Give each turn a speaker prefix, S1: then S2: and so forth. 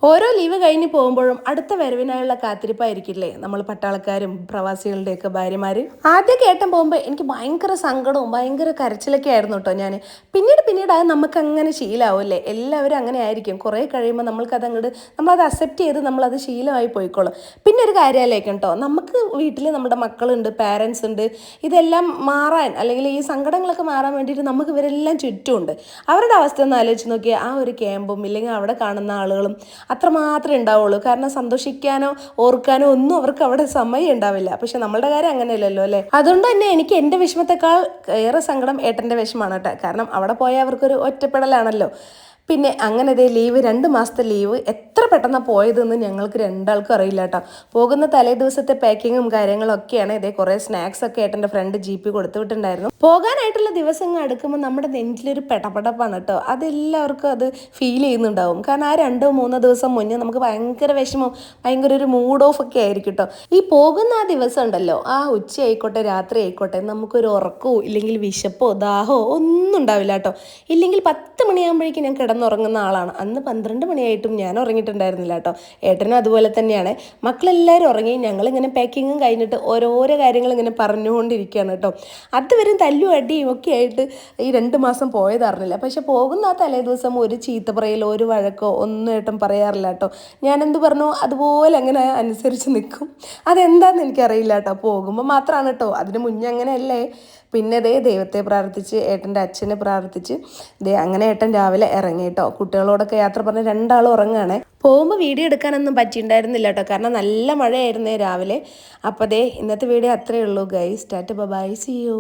S1: ഓരോ ലീവ് കഴിഞ്ഞ് പോകുമ്പോഴും അടുത്ത വരവിനായുള്ള കാത്തിരിപ്പായിരിക്കില്ലേ നമ്മൾ പട്ടാളക്കാരും പ്രവാസികളുടെയൊക്കെ ഭാര്യമാർ. ആദ്യം കേട്ടൻ പോകുമ്പോൾ എനിക്ക് ഭയങ്കര സങ്കടവും ഭയങ്കര കരച്ചിലൊക്കെ ആയിരുന്നു കേട്ടോ. പിന്നീട് അത് നമുക്ക് അങ്ങനെ ശീലമാവുമല്ലേ. എല്ലാവരും അങ്ങനെ ആയിരിക്കും. കുറേ കഴിയുമ്പോൾ നമ്മളത് അക്സെപ്റ്റ് ചെയ്ത് നമ്മളത് ശീലമായി പോയിക്കോളും. പിന്നെ ഒരു കാര്യമല്ലേക്കും കേട്ടോ, നമുക്ക് വീട്ടിൽ നമ്മുടെ മക്കളുണ്ട്, പാരൻസ് ഉണ്ട്. ഇതെല്ലാം മാറാൻ അല്ലെങ്കിൽ ഈ സങ്കടങ്ങളൊക്കെ മാറാൻ വേണ്ടിയിട്ട് നമുക്ക് ഇവരെല്ലാം ചുറ്റുമുണ്ട്. അവരുടെ അവസ്ഥ ഒന്ന് ആലോചിച്ച് നോക്കിയാൽ ആ ഒരു ക്യാമ്പും ഇല്ലെങ്കിൽ അവിടെ കാണുന്ന ആളുകളും അത്രമാത്രമേ ഉണ്ടാവുള്ളൂ. കാരണം സന്തോഷിക്കാനോ ഓർക്കാനോ ഒന്നും അവർക്ക് അവിടെ സമയം ഉണ്ടാവില്ല. പക്ഷെ നമ്മളുടെ കാര്യം അങ്ങനെയല്ലല്ലോ അല്ലേ. അതുകൊണ്ട് തന്നെ എനിക്ക് എൻ്റെ വിഷമത്തെക്കാൾ ഏറെ സങ്കടം ഏട്ടൻ്റെ വിഷമാണ് കേട്ടോ. കാരണം അവിടെ പോയാൽ അവർക്കൊരു ഒറ്റപ്പെടലാണല്ലോ. പിന്നെ അങ്ങനെ ഇതേ ലീവ് 2 മാസത്തെ ലീവ് എത്ര പെട്ടെന്നാണ് പോയതെന്ന് ഞങ്ങൾക്ക് രണ്ടാൾക്കും അറിയില്ല കേട്ടോ. പോകുന്ന തലേ ദിവസത്തെ പാക്കിങ്ങും കാര്യങ്ങളും ഒക്കെയാണ്. ഇതേ കുറേ സ്നാക്സ് ഒക്കെ ഏട്ടൻ്റെ ഫ്രണ്ട് ജീപ്പി കൊടുത്തു വിട്ടിട്ടുണ്ടായിരുന്നു. പോകാനായിട്ടുള്ള ദിവസങ്ങൾ അടുക്കുമ്പോൾ നമ്മുടെ നെഞ്ചിലൊരു പെടപെടപ്പാണ് കേട്ടോ. അതെല്ലാവർക്കും അത് ഫീൽ ചെയ്യുന്നുണ്ടാവും. കാരണം ആ 2-3 ദിവസം മുന്നേ നമുക്ക് ഭയങ്കര വിഷമം, ഭയങ്കര ഒരു മൂഡ് ഓഫ് ഒക്കെ ആയിരിക്കും കേട്ടോ. ഈ പോകുന്ന ആ ദിവസം ഉണ്ടല്ലോ, ആ ഉച്ച ആയിക്കോട്ടെ രാത്രി ആയിക്കോട്ടെ, നമുക്കൊരു ഉറക്കമോ ഇല്ലെങ്കിൽ വിശപ്പോ ദാഹമോ ഒന്നും ഉണ്ടാവില്ല കേട്ടോ. ഇല്ലെങ്കിൽ 10 മണിയാകുമ്പോഴേക്കും ഞാൻ കിടന്നുറങ്ങുന്ന ആളാണ്. അന്ന് 12 മണിയായിട്ടും ഞാൻ ഉറങ്ങിയിട്ടുണ്ടായിരുന്നില്ല കേട്ടോ. ഏട്ടനും അതുപോലെ തന്നെയാണ്. മക്കളെല്ലാവരും ഉറങ്ങി. ഞങ്ങളിങ്ങനെ പാക്കിങ്ങും കഴിഞ്ഞിട്ട് ഓരോരോ കാര്യങ്ങൾ ഇങ്ങനെ പറഞ്ഞുകൊണ്ടിരിക്കുകയാണ് കേട്ടോ. അതുവരും തല്ലും അടിയും ഒക്കെ ആയിട്ട് ഈ 2 മാസം പോയതറിഞ്ഞില്ല. പക്ഷെ പോകുന്ന ആ തലേ ദിവസം ഒരു ചീത്ത പറയലോ ഒരു വഴക്കോ ഒന്നും ഏട്ടൻ പറയാറില്ല കേട്ടോ. ഞാനെന്ത് പറഞ്ഞു അതുപോലെ അങ്ങനെ അനുസരിച്ച് നിൽക്കും. അതെന്താണെന്ന് എനിക്കറിയില്ല കേട്ടോ. പോകുമ്പോൾ മാത്രമാണ് കേട്ടോ, അതിന് മുന്നേ അങ്ങനെയല്ലേ. പിന്നെ ദൈവത്തെ പ്രാർത്ഥിച്ച് ഏട്ടൻ്റെ അച്ഛനെ പ്രാർത്ഥിച്ച് അങ്ങനെ ഏട്ടൻ രാവിലെ ഇറങ്ങി കേട്ടോ. കുട്ടികളോടൊക്കെ യാത്ര പറഞ്ഞ് 2 ആളും ഉറങ്ങുകയാണേ. പോകുമ്പോൾ വീഡിയോ എടുക്കാനൊന്നും പറ്റിയിട്ടുണ്ടായിരുന്നില്ല കേട്ടോ. കാരണം നല്ല മഴയായിരുന്നേ രാവിലെ. അപ്പോൾ ഇന്നത്തെ വീഡിയോ അത്രയേ ഉള്ളൂ guys. Tata bye, see U.